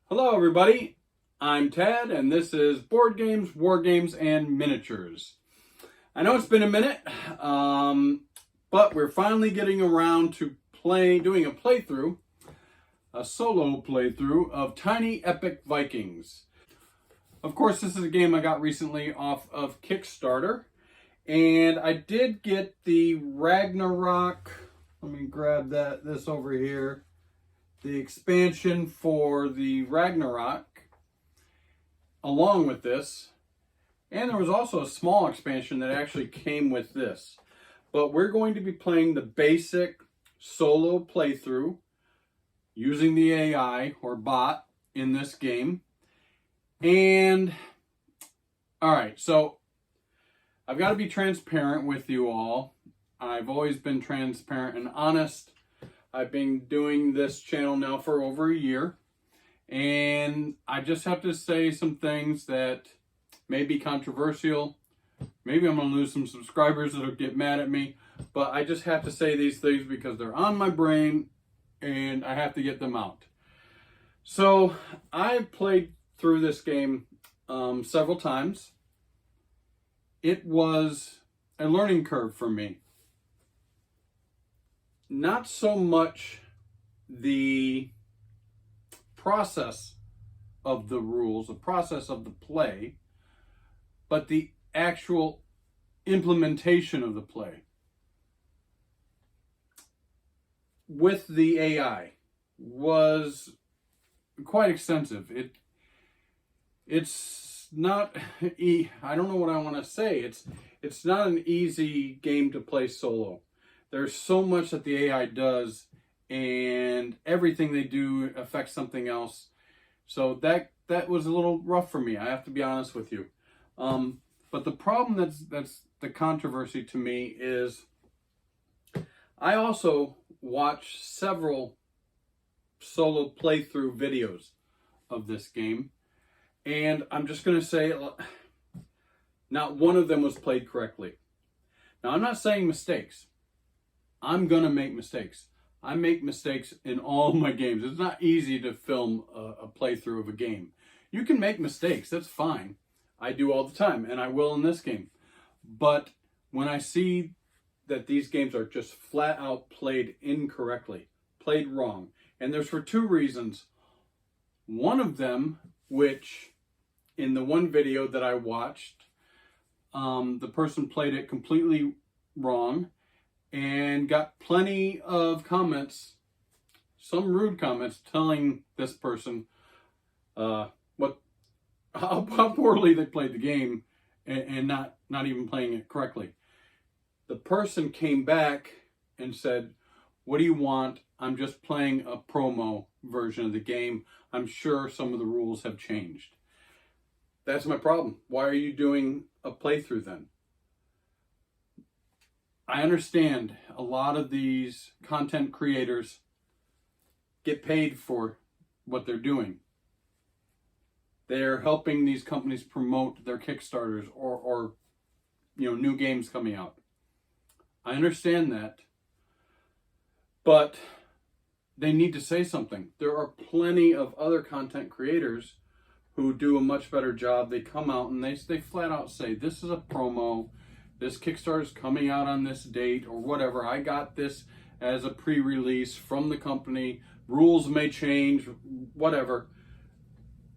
Hello everybody, I'm Tad and this is Board Games, War Games, and Miniatures. I know it's been a minute, but we're finally getting around to doing a playthrough, a solo playthrough of Tiny Epic Vikings. Of course, this is a game I got recently off of Kickstarter, and I did get the Ragnarok, let me grab this over here, the expansion for the Ragnarok along with this, and there was also a small expansion that actually came with this. But we're going to be playing the basic solo playthrough using the AI or bot in this game. And alright, so I've got to be transparent with you all. I've always been transparent and honest. I've been doing this channel now for over a year, and I just have to say some things that may be controversial. Maybe I'm going to lose some subscribers that'll get mad at me, but I just have to say these things because they're on my brain and I have to get them out. So I've played through this game several times. It was a learning curve for me. Not so much the process of the rules, the process of the play, but the actual implementation of the play. With the AI was quite extensive. It's not, I don't know what I want to say. It's not an easy game to play solo. There's so much that the AI does, and everything they do affects something else. So that was a little rough for me, I have to be honest with you. But the problem that's the controversy to me is I also watched several solo playthrough videos of this game, and I'm just going to say not one of them was played correctly. Now, I'm not saying mistakes. I'm going to make mistakes. I make mistakes in all my games. It's not easy to film a playthrough of a game. You can make mistakes. That's fine. I do all the time, and I will in this game. But when I see that these games are just flat out played incorrectly, played wrong, and there's for two reasons. One of them, which in the one video that I watched, the person played it completely wrong, and got plenty of comments, some rude comments, telling this person how poorly they played the game and not even playing it correctly. The person came back and said, "What do you want? I'm just playing a promo version of the game. I'm sure some of the rules have changed." That's my problem. Why are you doing a playthrough then? I understand a lot of these content creators get paid for what they're doing. They're helping these companies promote their Kickstarters or new games coming out. I understand that, but they need to say something. There are plenty of other content creators who do a much better job. They come out and they flat out say, "This is a promo. This Kickstarter is coming out on this date," or whatever. "I got this as a pre-release from the company. Rules may change," whatever.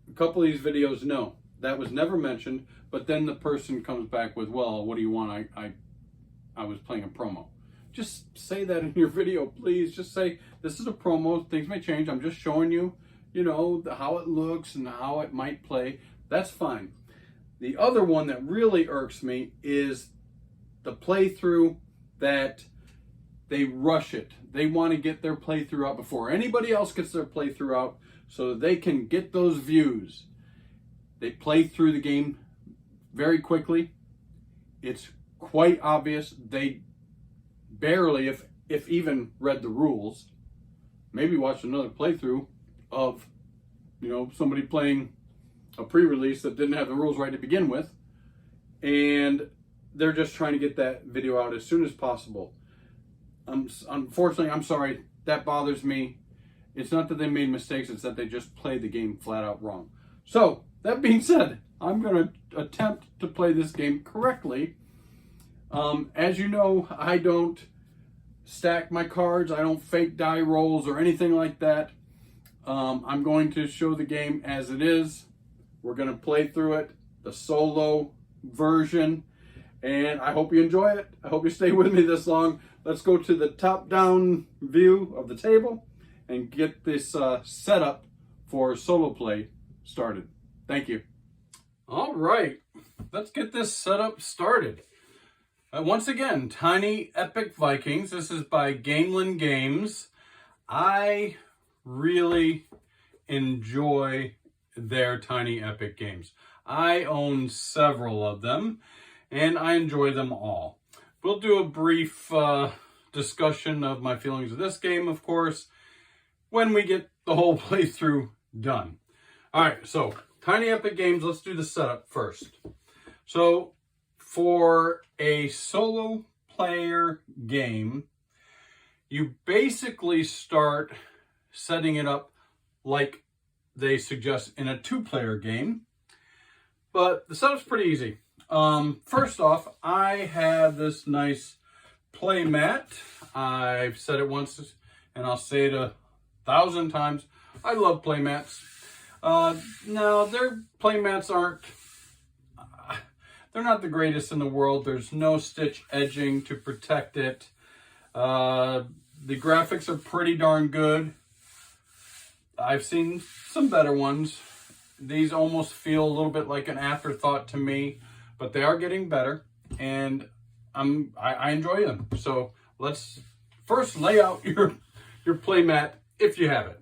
A couple of these videos, no, that was never mentioned. But then the person comes back with, "Well, what do you want? I was playing a promo." Just say that in your video, please. Just say, "This is a promo. Things may change. I'm just showing you, how it looks and how it might play." That's fine. The other one that really irks me is the playthrough that they rush it. They want to get their playthrough out before anybody else gets their playthrough out so that they can get those views. They play through the game very quickly. It's quite obvious they barely, if even, read the rules. Maybe watched another playthrough of, somebody playing a pre-release that didn't have the rules right to begin with, and they're just trying to get that video out as soon as possible. Unfortunately, I'm sorry, that bothers me. It's not that they made mistakes, it's that they just played the game flat out wrong. So, that being said, I'm going to attempt to play this game correctly. As you know, I don't stack my cards, I don't fake die rolls or anything like that. I'm going to show the game as it is. We're going to play through it, the solo version, and I hope you enjoy it. I hope you stay with me this long. Let's go to the top-down view of the table and get this setup for solo play started. Thank you. All right, let's get this setup started. Once again, Tiny Epic Vikings. This is by Gamelin Games. I really enjoy their Tiny Epic games. I own several of them, and I enjoy them all. We'll do a brief discussion of my feelings of this game, of course, when we get the whole playthrough done. All right, so Tiny Epic Games, let's do the setup first. So for a solo player game, you basically start setting it up like they suggest in a two-player game, but the setup's pretty easy. First off, I have this nice play mat. I've said it once and I'll say it 1,000 times. I love play mats. Now, their play mats they're not the greatest in the world. There's no stitch edging to protect it. The graphics are pretty darn good. I've seen some better ones. These almost feel a little bit like an afterthought to me, but they are getting better, and I enjoy them. So let's first lay out your play mat if you have it.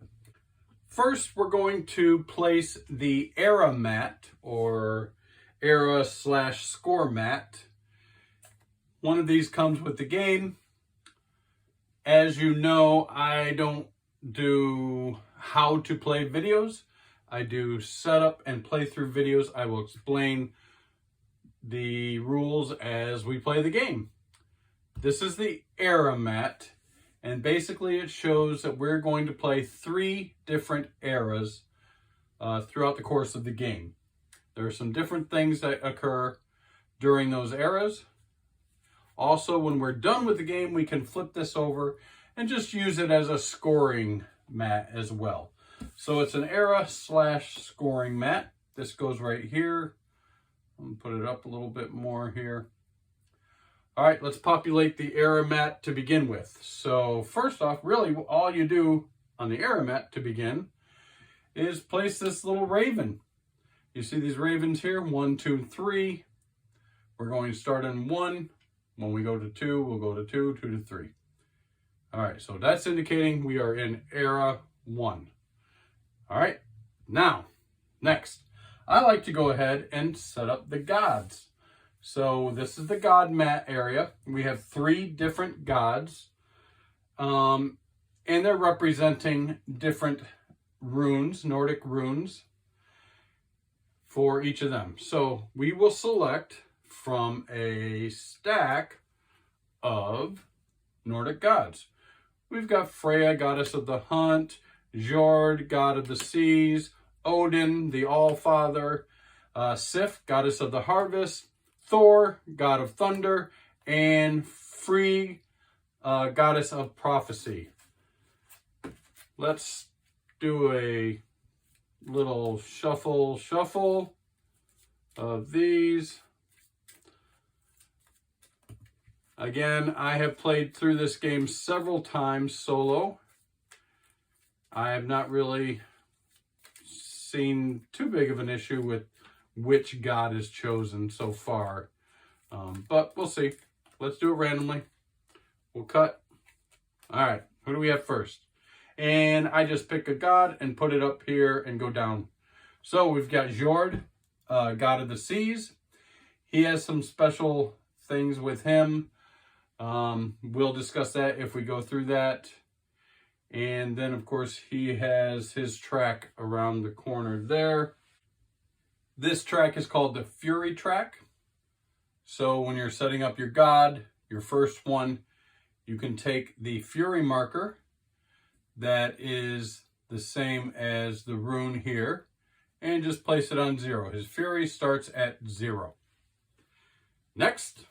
First, we're going to place the era mat, or era/score mat. One of these comes with the game. As you know, I don't do how to play videos. I do setup and playthrough videos. I will explain the rules as we play the game. This is the era mat, and basically it shows that we're going to play 3 different eras throughout the course of the game. There are some different things that occur during those eras. Also, when we're done with the game, we can flip this over and just use it as a scoring mat as well. So it's an era/scoring mat. This goes right here. I'm gonna put it up a little bit more here. All right, let's populate the era mat to begin with. So first off, really all you do on the era mat to begin is place this little raven. You see these ravens here, 1, 2, 3. We're going to start in 1. When we go to 2, we'll go to 2, 2 to 3. All right, so that's indicating we are in era 1. All right, now, next, I like to go ahead and set up the gods. So this is the god mat area. We have 3 different gods, and they're representing different runes, Nordic runes, for each of them. So we will select from a stack of Nordic gods. We've got Freya, goddess of the hunt, Jord, god of the seas, Odin, the All-Father, Sif, goddess of the harvest, Thor, god of thunder, and Frigg, goddess of prophecy. Let's do a little shuffle of these. Again, I have played through this game several times solo. I have not really seen too big of an issue with which god is chosen so far. But we'll see. Let's do it randomly. We'll cut. All right, who do we have first? And I just pick a god and put it up here and go down. So we've got Jord, god of the seas. He has some special things with him. We'll discuss that if we go through that. And then, of course, he has his track around the corner there. This track is called the Fury track. So when you're setting up your god, your first one, you can take the Fury marker, that is the same as the rune here, and just place it on 0. His fury starts at 0. Next.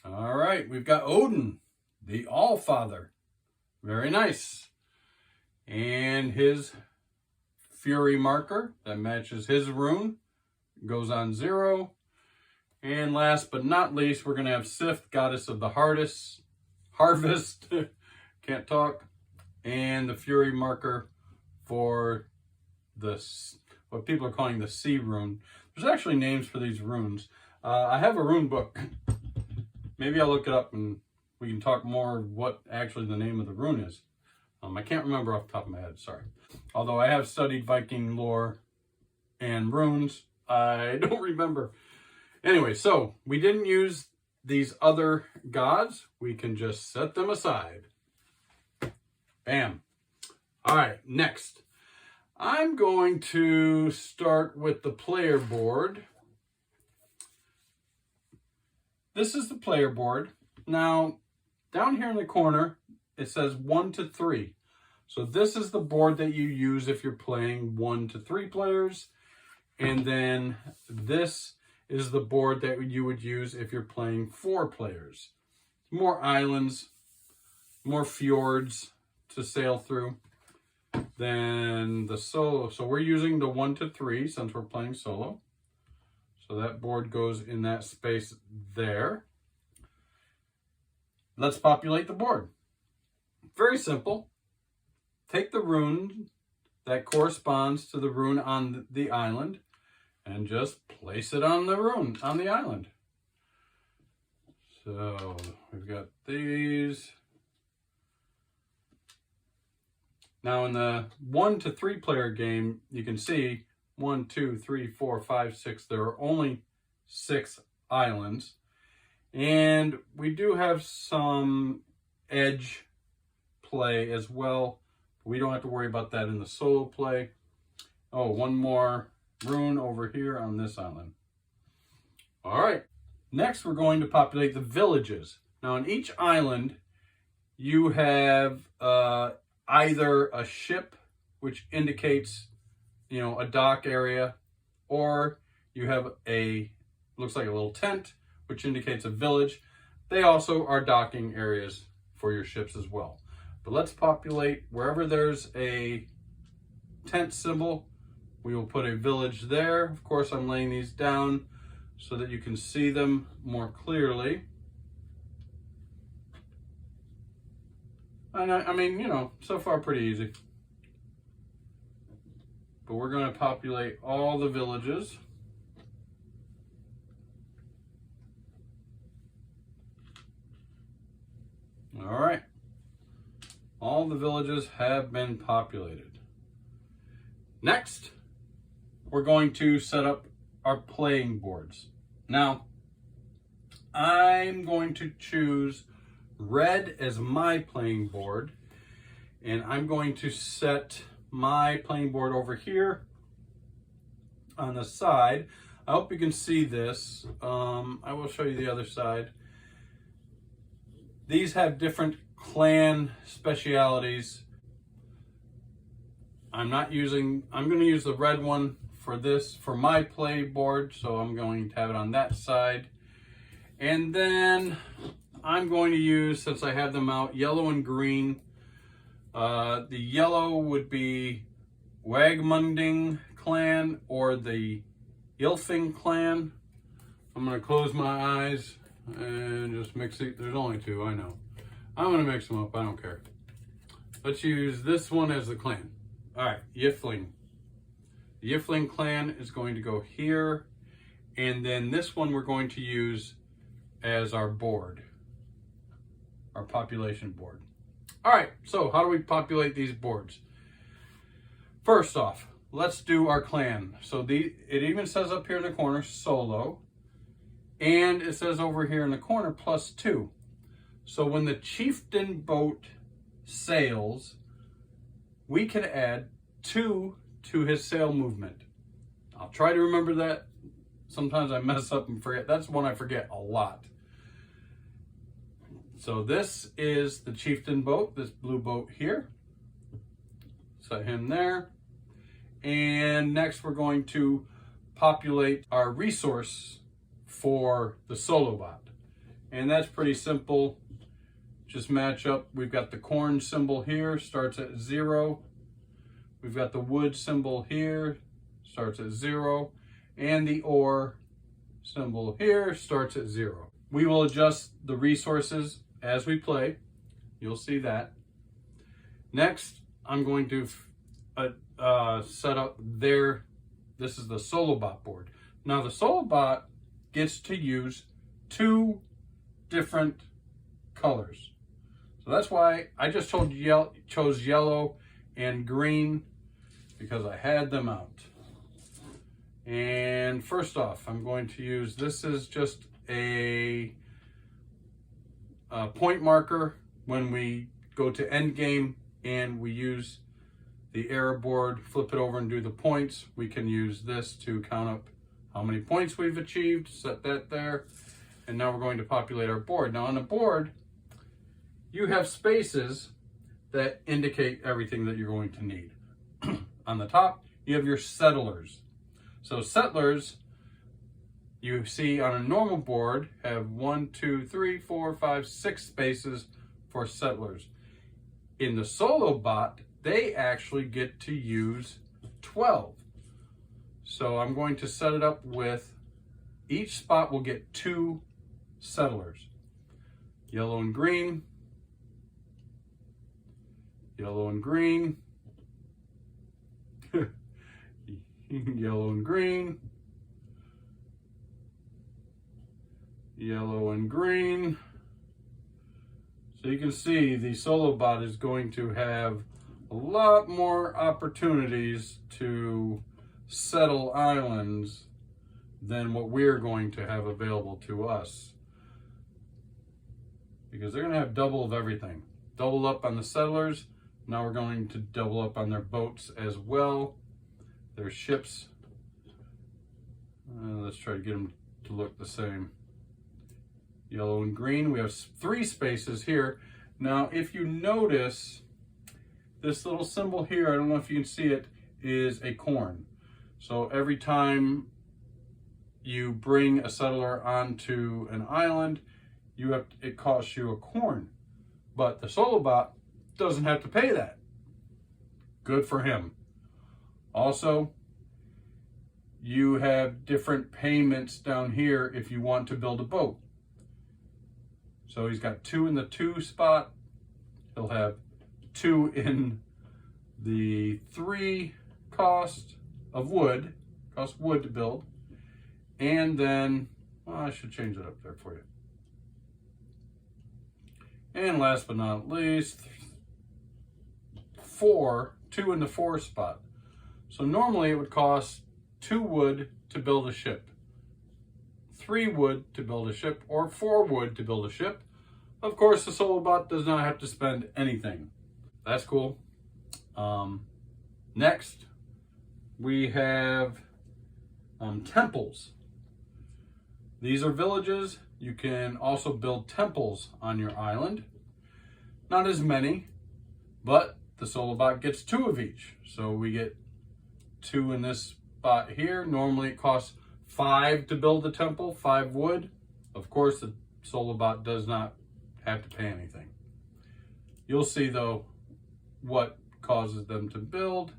All right, we've got Odin, the All-Father. Very nice. And his fury marker that matches his rune goes on 0. And last but not least, we're going to have Sif, goddess of the harvest, can't talk, and the fury marker for what people are calling the sea rune. There's actually names for these runes. I have a rune book. Maybe I'll look it up and we can talk more what actually the name of the rune is. I can't remember off the top of my head, sorry. Although I have studied Viking lore and runes, I don't remember. Anyway, so we didn't use these other gods. We can just set them aside. Bam. All right, next. I'm going to start with the player board. This is the player board. Now, down here in the corner, it says 1 to 3. So this is the board that you use if you're playing 1 to 3 players. And then this is the board that you would use if you're playing 4 players. More islands, more fjords to sail through than the solo. So we're using the 1 to 3 since we're playing solo. So that board goes in that space there. Let's populate the board. Very simple. Take the rune that corresponds to the rune on the island and just place it on the rune on the island. So we've got these. Now in the 1 to 3 player game, you can see 1, 2, 3, 4, 5, 6. There are only 6 islands. And we do have some edge play as well. We don't have to worry about that in the solo play. Oh, one more rune over here on this island. All right. Next, we're going to populate the villages. Now, on each island, you have either a ship, which indicates, a dock area, or you have looks like a little tent, which indicates a village. They also are docking areas for your ships as well. But let's populate wherever there's a tent symbol, we will put a village there. Of course, I'm laying these down so that you can see them more clearly. And I mean, so far pretty easy. But we're going to populate all the villages. All right. All the villages have been populated. Next, we're going to set up our playing boards. Now, I'm going to choose red as my playing board, and I'm going to set my playing board over here on the side. I hope you can see this. I will show you the other side. These have different clan specialities. I'm going to use the red one for this, for my play board, so I'm going to have it on that side. And then I'm going to use, since I have them out, yellow and green. The yellow would be Wagmunding clan or the Ylfing clan. I'm going to close my eyes and just mix it. There's only 2, I know. I'm going to mix them up, I don't care. Let's use this one as the clan. All right, Ylfing. The Ylfing clan is going to go here, and then this one we're going to use as our board, our population board. All right, so how do we populate these boards? First off, let's do our clan. So it even says up here in the corner, solo, and it says over here in the corner, +2. So when the chieftain boat sails, we can add 2 to his sail movement. I'll try to remember that. Sometimes I mess up and forget. That's one I forget a lot. So this is the chieftain boat, this blue boat here. Set him there. And next we're going to populate our resource for the solo bot. And that's pretty simple. Just match up. We've got the corn symbol here, starts at 0. We've got the wood symbol here, starts at 0. And the ore symbol here starts at 0. We will adjust the resources as we play. You'll see that. Next, I'm going to set up this is the solo bot board. Now the solo bot gets to use 2 different colors. So that's why I just chose yellow and green, because I had them out. And first off, I'm going to use, this is just a point marker when we go to end game and we use the error board, flip it over and do the points. We can use this to count up how many points we've achieved, set that there. And now we're going to populate our board. Now on the board, you have spaces that indicate everything that you're going to need. On the top, you have your settlers. So settlers, you see on a normal board, have 1, 2, 3, 4, 5, 6 spaces for settlers. In the solo bot, they actually get to use 12. So I'm going to set it up with, each spot will get 2 settlers. Yellow and green. Yellow and green. Yellow and green. Yellow and green. So you can see the solo bot is going to have a lot more opportunities to settle islands than what we're going to have available to us, because they're going to have double of everything. Double up on the settlers. Now we're going to double up on their boats as well, their ships. Let's try to get them to look the same. Yellow and green. We have 3 spaces here. Now if you notice, this little symbol here, I don't know if you can see it, is a corn. So every time you bring a settler onto an island, it costs you a corn. But the solo bot doesn't have to pay that. Good for him. Also, you have different payments down here if you want to build a boat. So he's got 2 in the 2 spot. He'll have 2 in the 3 cost of wood. Costs wood to build. And then, well, I should change that up there for you. And last but not least, 2 in the 4 spot. So normally it would cost 2 wood to build a ship, 3 wood to build a ship, or 4 wood to build a ship. Of course, the solo bot does not have to spend anything. That's cool. Next, we have temples. These are villages. You can also build temples on your island. Not as many, but the solo bot gets 2 of each. So we get 2 in this spot here. Normally it costs 5 to build a temple, 5 wood. Of course, the solo bot does not have to pay anything. You'll see though what causes them to build,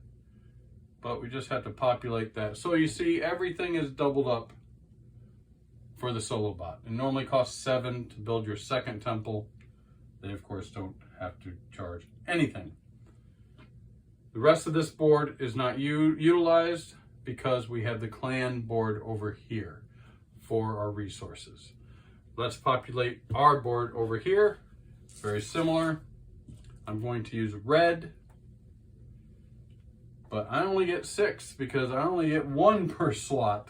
but we just have to populate that. So you see everything is doubled up for the solo bot. It normally costs 7 to build your second temple. They of course don't have to charge anything. The rest of this board is not utilized because we have the clan board over here for our resources. Let's populate our board over here. Very similar. I'm going to use red, but I only get 6 because I only get 1 per slot.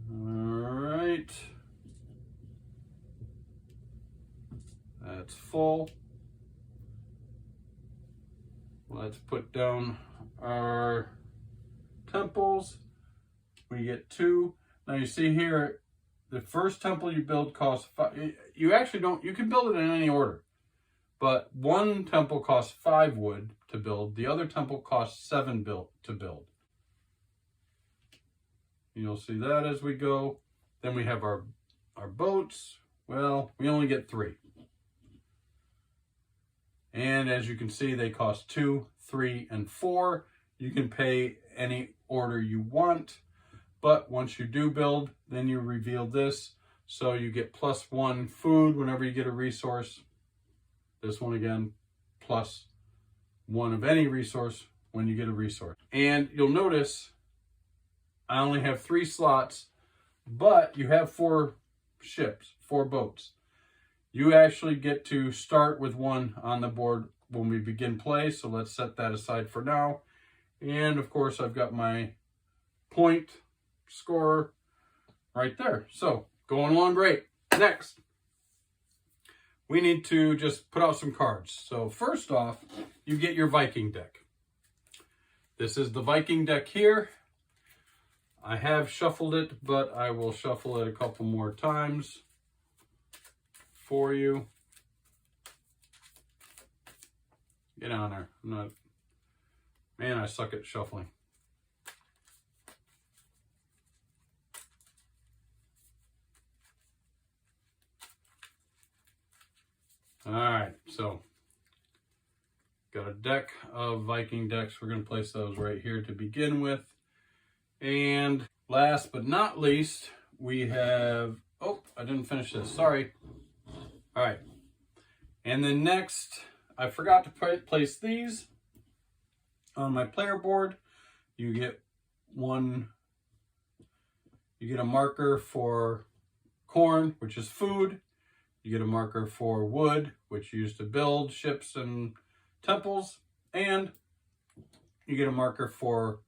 All right. That's full. Let's put down our temples. We get 2. Now you see here, the first temple you build costs 5. You actually don't, you can build it in any order. But one temple costs 5 wood to build. The other temple costs 7 to build. You'll see that as we go. Then we have our boats. Well, we only get 3. And as you can see, they cost 2, 3, and 4. You can pay any order you want. But once you do build, then you reveal this. So you get +1 food whenever you get a resource. This one again, +1 of any resource when you get a resource. And you'll notice I only have 3 slots, but you have 4 ships, 4 boats. You actually get to start with 1 on the board when we begin play, so let's set that aside for now. And of course, I've got my point scorer right there. So, going along great. Next, we need to just put out some cards. So first off, you get your Viking deck. This is the Viking deck here. I have shuffled it, but I will shuffle it a couple more times for you. Get on there. Man, I suck at shuffling. All right, so got a deck of Viking decks. We're going to place those right here to begin with. And last but not least, we have, oh, I didn't finish this, sorry. All right, and then next, I forgot to place these on my player board. You get a marker for corn, which is food. You get a marker for wood, which you use to build ships and temples. And you get a marker for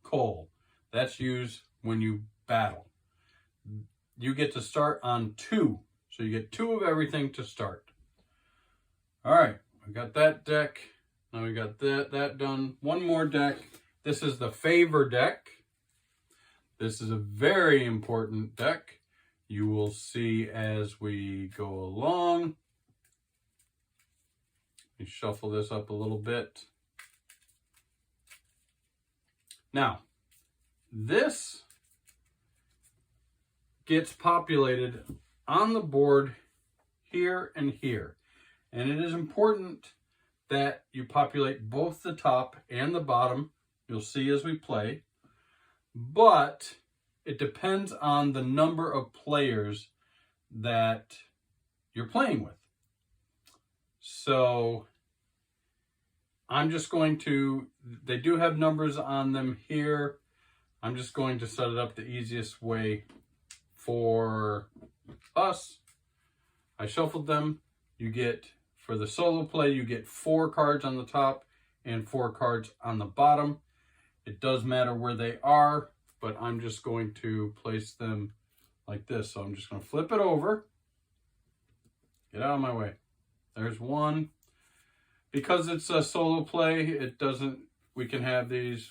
coal. That's used when you battle. You get to start on 2. So you get 2 of everything to start. All right, we got that deck. Now we got that done. One more deck. This is the favor deck. This is a very important deck. You will see as we go along. Let me shuffle this up a little bit. Now, this gets populated on the board here and here. And it is important that you populate both the top and the bottom. You'll see as we play. But it depends on the number of players that you're playing with. So I'm just going to, they do have numbers on them here. I'm just going to set it up the easiest way for us. I shuffled them. You get, for the solo play, you get 4 cards on the top and 4 cards on the bottom. It does matter where they are, but I'm just going to place them like this. So I'm just going to flip it over. Get out of my way. There's 1. Because it's a solo play, it doesn't, we can have these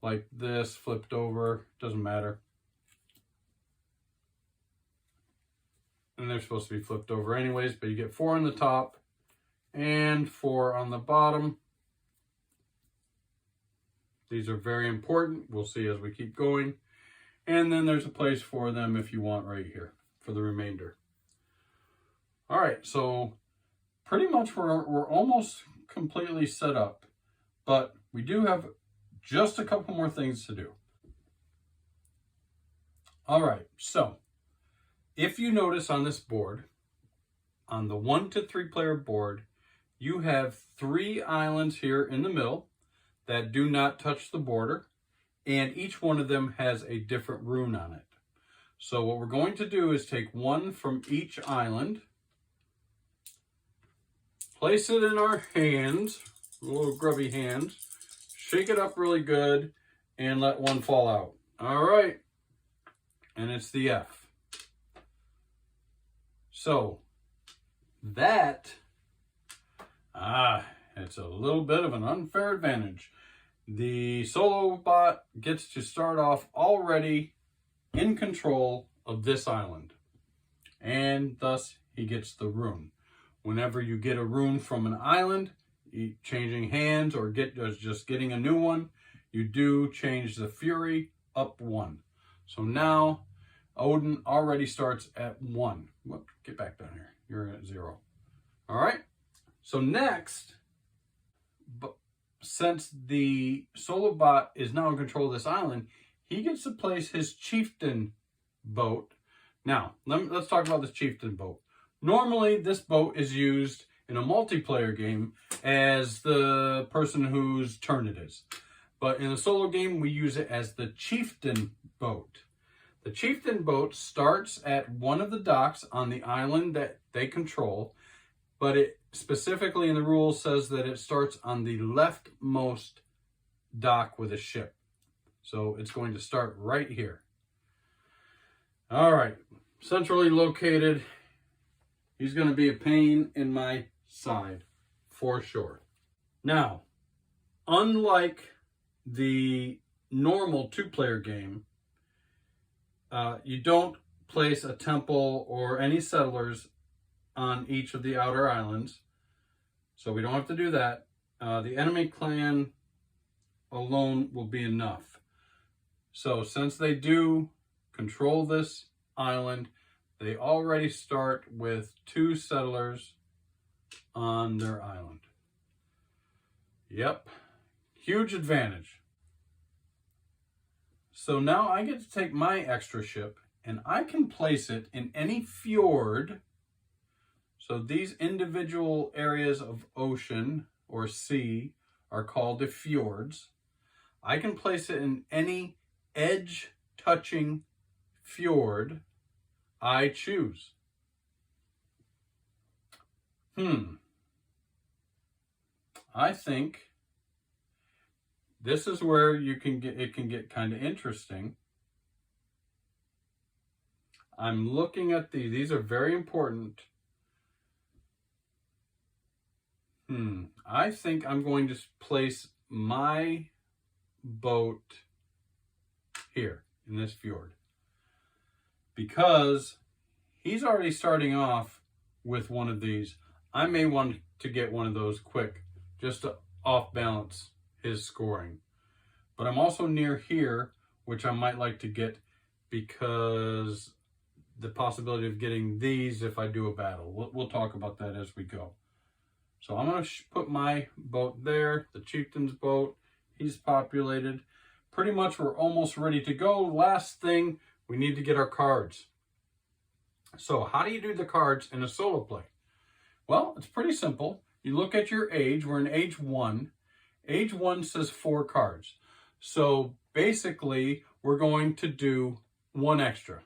like this, flipped over, doesn't matter. And they're supposed to be flipped over anyways, but you get 4 on the top and 4 on the bottom. These are very important. We'll see as we keep going. And then there's a place for them if you want right here for the remainder. All right, so pretty much we're almost completely set up, but we do have just a couple more things to do. All right, so if you notice on this board, on the 1 to 3 player board, you have 3 islands here in the middle that do not touch the border, and each one of them has a different rune on it. So what we're going to do is take 1 from each island, place it in our hands, little grubby hands, shake it up really good, and let 1 fall out. All right, and it's the F. So that, it's a little bit of an unfair advantage. The solo bot gets to start off already in control of this island. And thus he gets the rune. Whenever you get a rune from an island, changing hands or just getting a new one, you do change the fury up 1. So now Odin already starts at 1. Whoop, get back down here. You're at 0. All right. So next, since the solo bot is now in control of this island, he gets to place his chieftain boat. Now, let's talk about this chieftain boat. Normally, this boat is used in a multiplayer game as the person whose turn it is. But in a solo game, we use it as the chieftain boat. The chieftain boat starts at one of the docks on the island that they control, but it specifically in the rules says that it starts on the leftmost dock with a ship. So it's going to start right here. All right, centrally located. He's going to be a pain in my side for sure. Now, unlike the normal 2-player game, you don't place a temple or any settlers on each of the outer islands. So we don't have to do that. The enemy clan alone will be enough. So since they do control this island, they already start with 2 settlers on their island. Yep, huge advantage. So now I get to take my extra ship and I can place it in any fjord. So these individual areas of ocean or sea are called the fjords. I can place it in any edge-touching fjord I choose. I think this is where it can get kind of interesting. I'm looking at these. These are very important. I think I'm going to place my boat here in this fjord, because he's already starting off with one of these. I may want to get one of those quick just to off balance his scoring. But I'm also near here, which I might like to get because the possibility of getting these if I do a battle. We'll talk about that as we go. So I'm going to put my boat there, the chieftain's boat. He's populated. Pretty much we're almost ready to go. Last thing, we need to get our cards. So how do you do the cards in a solo play? Well, it's pretty simple. You look at your age. We're in age 1. Age 1 says 4 cards. So basically, we're going to do 1 extra.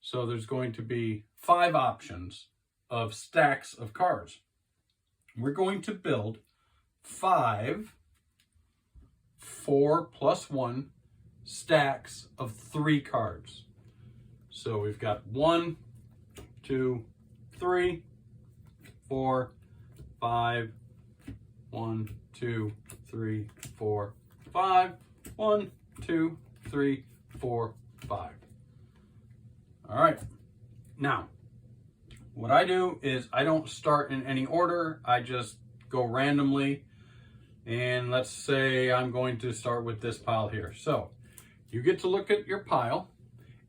So there's going to be 5 options of stacks of cards. We're going to build 5 4 plus 1 stacks of 3 cards. So we've got 1, 2, 3, 4, 5, 1, 2, 3, 4, 5, 1, 2, 3, 4, 5. All right. Now, what I do is I don't start in any order. I just go randomly. And let's say I'm going to start with this pile here. So you get to look at your pile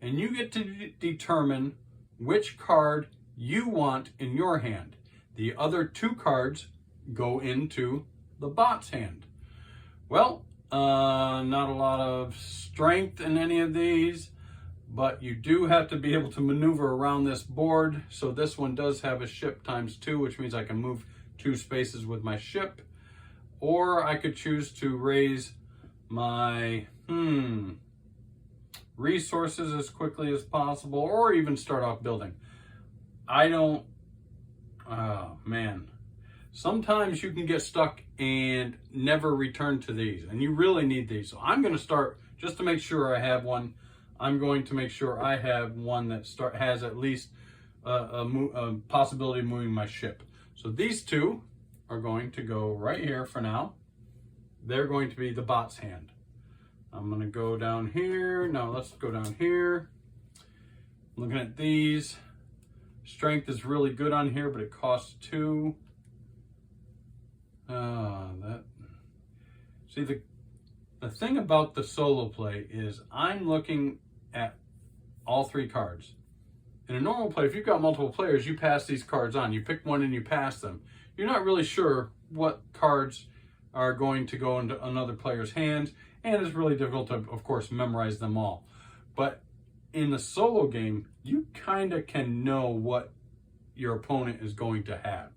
and you get to determine which card you want in your hand. The other 2 cards go into the bot's hand. Well, not a lot of strength in any of these, but you do have to be able to maneuver around this board. So this one does have a ship ×2, which means I can move 2 spaces with my ship. Or I could choose to raise my resources as quickly as possible, or even start off building. Oh man. Sometimes you can get stuck and never return to these, and you really need these. So I'm going to start, just to make sure I have one, I'm going to make sure I have one that has at least a possibility of moving my ship. So these 2 are going to go right here for now. They're going to be the bot's hand. I'm going to go down here. Now let's go down here. Looking at these, strength is really good on here, but it costs 2. See, the thing about the solo play is I'm looking at all 3 cards. In a normal play, if you've got multiple players, you pass these cards on. You pick one and you pass them. You're not really sure what cards are going to go into another player's hands, and it's really difficult to, of course, memorize them all. But in the solo game, you kind of can know what your opponent is going to have.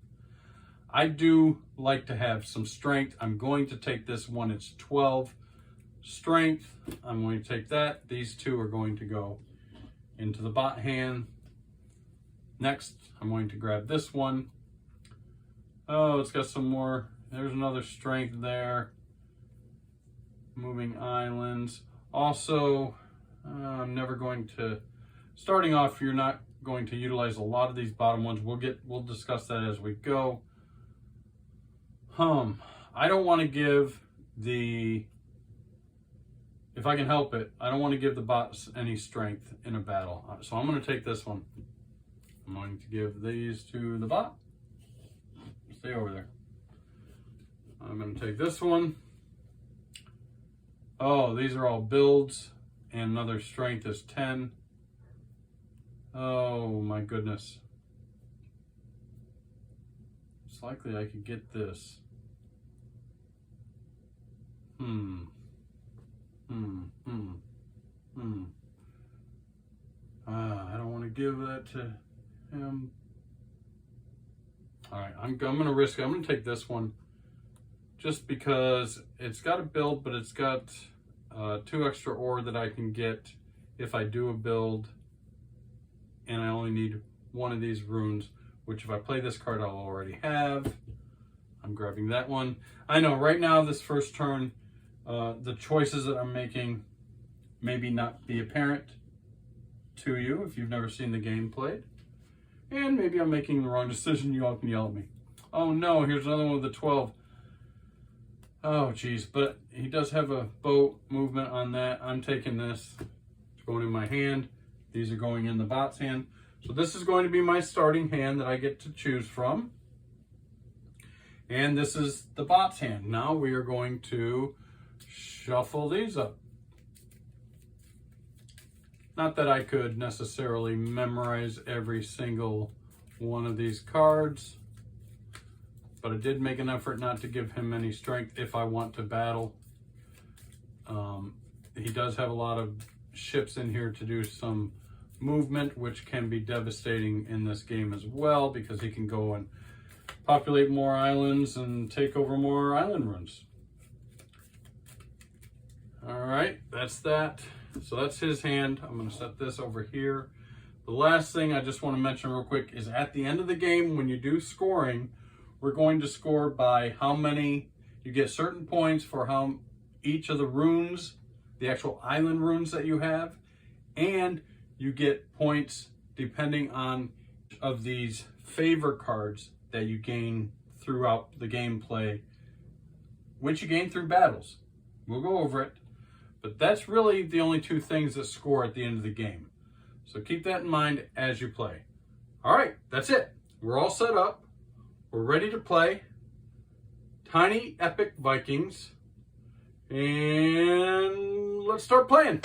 I do like to have some strength. I'm going to take this one. It's 12 strength. I'm going to take that. These 2 are going to go into the bot hand. Next, I'm going to grab this one. Oh, it's got some more. There's another strength there. Moving islands. Also, I'm never going to, starting off, you're not going to utilize a lot of these bottom ones. We'll discuss that as we go. I don't want to give the, if I can help it, I don't want to give the bots any strength in a battle. So I'm going to take this one. I'm going to give these to the bot. Stay over there. I'm going to take this one. Oh, these are all builds, and another strength is 10. Oh my goodness. It's likely I could get this. I don't want to give that to him. All right, I'm going to risk it. I'm going to take this one just because it's got a build, but it's got 2 extra ore that I can get if I do a build, and I only need 1 of these runes, which if I play this card, I'll already have. I'm grabbing that one. I know right now, this first turn, the choices that I'm making maybe not be apparent to you if you've never seen the game played. And maybe I'm making the wrong decision. You all can yell at me. Oh no, here's another one with the 12. Oh geez, but he does have a boat movement on that. I'm taking this. It's going in my hand. These are going in the bot's hand. So this is going to be my starting hand that I get to choose from. And this is the bot's hand. Now we are going to shuffle these up. Not that I could necessarily memorize every single one of these cards, but I did make an effort not to give him any strength if I want to battle. He does have a lot of ships in here to do some movement, which can be devastating in this game as well, because he can go and populate more islands and take over more island runes. All right, that's that. So that's his hand. I'm going to set this over here. The last thing I just want to mention real quick is at the end of the game, when you do scoring, we're going to score by how many, you get certain points for how each of the runes, the actual island runes that you have, and you get points depending on of these favor cards that you gain throughout the gameplay, which you gain through battles. We'll go over it, but that's really the only 2 things that score at the end of the game. So keep that in mind as you play. All right, that's it. We're all set up. We're ready to play Tiny Epic Vikings, and let's start playing.